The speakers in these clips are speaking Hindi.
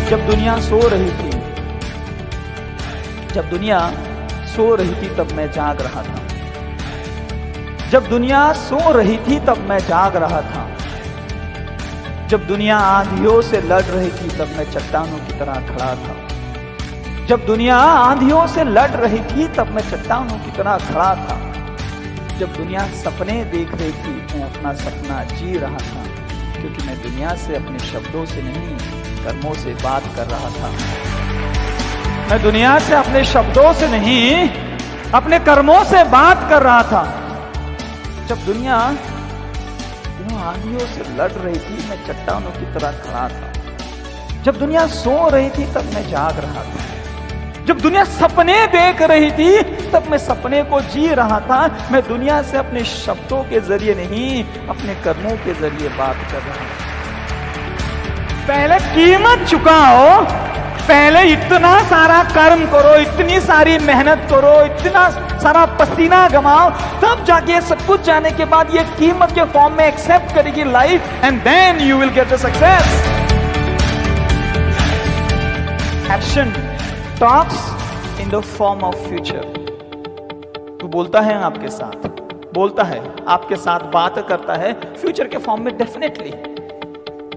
जब दुनिया सो रही थी, जब दुनिया सो रही थी तब मैं जाग रहा था। जब दुनिया सो रही थी तब मैं जाग रहा था। जब दुनिया आंधियों से लड़ रही थी तब मैं चट्टानों की तरह खड़ा था। जब दुनिया आंधियों से लड़ रही थी तब मैं चट्टानों की तरह खड़ा था। जब दुनिया सपने देख रही थी मैं अपना सपना जी रहा था, क्योंकि मैं दुनिया से अपने शब्दों से नहीं कर्मों से बात कर रहा था। मैं दुनिया से अपने शब्दों से नहीं अपने कर्मों से बात कर रहा था। जब दुनिया आंधियों से लड़ रही थी मैं चट्टानों की तरह खड़ा था। जब दुनिया सो रही थी तब मैं जाग रहा था। जब दुनिया सपने देख रही थी तब मैं सपने को जी रहा था। मैं दुनिया से अपने शब्दों के जरिए नहीं अपने कर्मों के जरिए बात कर रहा था। पहले कीमत चुकाओ, पहले इतना सारा कर्म करो, इतनी सारी मेहनत करो, इतना सारा पसीना गमाओ, तब जाके सब कुछ जाने के बाद ये कीमत के फॉर्म में एक्सेप्ट करेगी life, and then you will get the success. Action talks in the form of future. तू बोलता है आपके साथ, बोलता है आपके साथ, बात करता है फ्यूचर के फॉर्म में। डेफिनेटली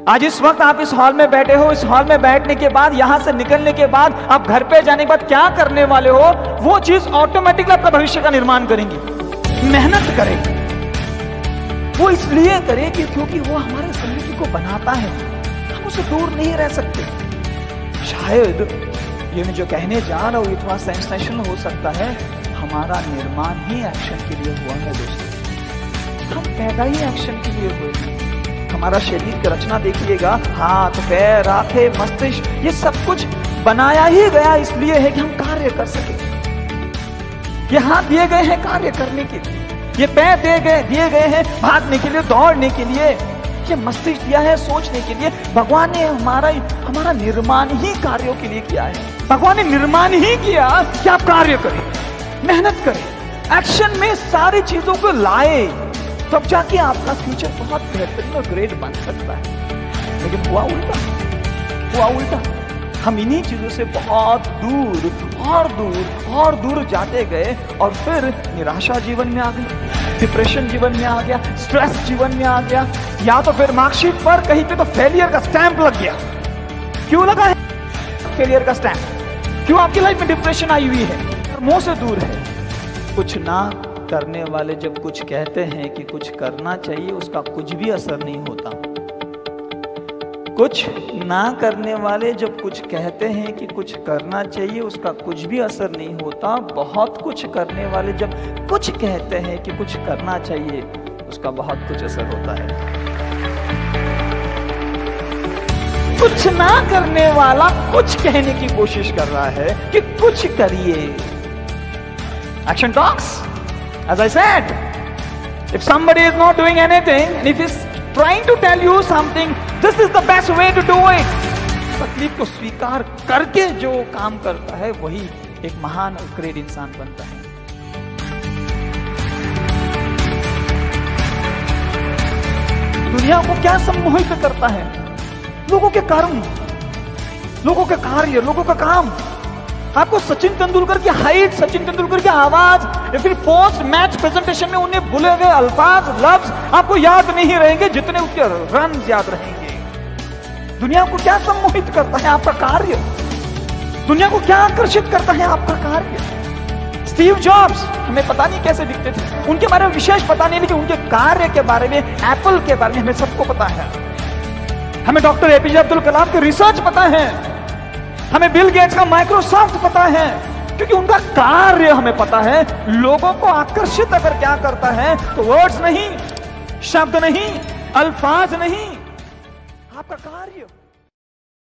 आज इस वक्त आप इस हॉल में बैठे हो, इस हॉल में बैठने के बाद, यहां से निकलने के बाद, आप घर पे जाने के बाद क्या करने वाले हो, वो चीज ऑटोमेटिकली आपका भविष्य का निर्माण करेंगी। मेहनत करें, वो इसलिए करें कि क्योंकि वो हमारे जिंदगी को बनाता है, हम उससे दूर नहीं रह सकते। शायद ये मैं जो कहने जा रहा हूं ये थोड़ा सेंसेशनल हो सकता है, हमारा निर्माण ही एक्शन के लिए हुआ है दोस्तों। हम पैदा ही एक्शन के लिए हुए हैं। हमारा शरीर की रचना देखिएगा, हाथ पैर आंखें मस्तिष्क, ये सब कुछ बनाया ही गया इसलिए है कि हम कार्य कर सके। ये हाथ दिए गए हैं कार्य करने के लिए, ये पैर दिए गए हैं भागने के लिए, दौड़ने के लिए, ये मस्तिष्क दिया है सोचने के लिए। भगवान ने हमारा निर्माण ही कार्यों के लिए किया है। भगवान ने निर्माण ही किया कि आप कार्य करें, मेहनत करें, एक्शन में सारी चीजों को लाए, तब जाके आपका फ्यूचर बहुत बेहतरीन और ग्रेट बन सकता है। लेकिन हुआ उल्टा, हुआ उल्टा। हम इन्हीं चीजों से बहुत दूर और दूर जाते गए, और फिर निराशा जीवन में आ गई, डिप्रेशन जीवन में आ गया, स्ट्रेस जीवन में आ गया, या तो फिर मार्कशीट पर कहीं पे तो फेलियर का स्टैंप लग गया। क्यों लगा है फेलियर का स्टैंप? क्यों आपकी लाइफ में डिप्रेशन आई हुई है, कर्मों से दूर है? कुछ ना करने वाले जब कुछ कहते हैं कि कुछ करना चाहिए, उसका कुछ भी असर नहीं होता। कुछ ना करने वाले जब कुछ कहते हैं कि कुछ करना चाहिए, उसका कुछ भी असर नहीं होता। बहुत कुछ करने वाले जब कुछ कहते हैं कि कुछ करना चाहिए, उसका बहुत कुछ असर होता है। कुछ ना करने वाला कुछ कहने की कोशिश कर रहा है कि कुछ करिए। Action talks. As I said, if somebody is not doing anything and if he's trying to tell you something, this is the best way to do it. तकलीफ को स्वीकार करके जो काम करता है वही एक महान और ग्रेट इंसान बनता है। दुनिया को क्या सम्मोहित करता है? लोगों के कर्म, लोगों के कार्य, लोगों का काम। आपको सचिन तेंदुलकर की हाइट, सचिन तेंदुलकर की आवाज, या फिर पोस्ट मैच प्रेजेंटेशन में उन्हें बोले गए अल्फाज, लफ्ज आपको याद नहीं रहेंगे जितने उसके रन याद रहेंगे। दुनिया को क्या सम्मोहित करता है? आपका कार्य। दुनिया को क्या आकर्षित करता है? आपका कार्य। स्टीव जॉब्स हमें पता नहीं कैसे दिखते थे, उनके बारे में विशेष पता नहीं, लेकिन उनके कार्य के बारे में, एप्पल के बारे में हमें सबको पता है। हमें डॉक्टर एपीजे अब्दुल कलाम के रिसर्च पता है, हमें बिल गेट्स का माइक्रोसॉफ्ट पता है, क्योंकि उनका कार्य हमें पता है। लोगों को आकर्षित अगर क्या करता है तो वर्ड्स नहीं, शब्द नहीं, अल्फाज नहीं, आपका कार्य।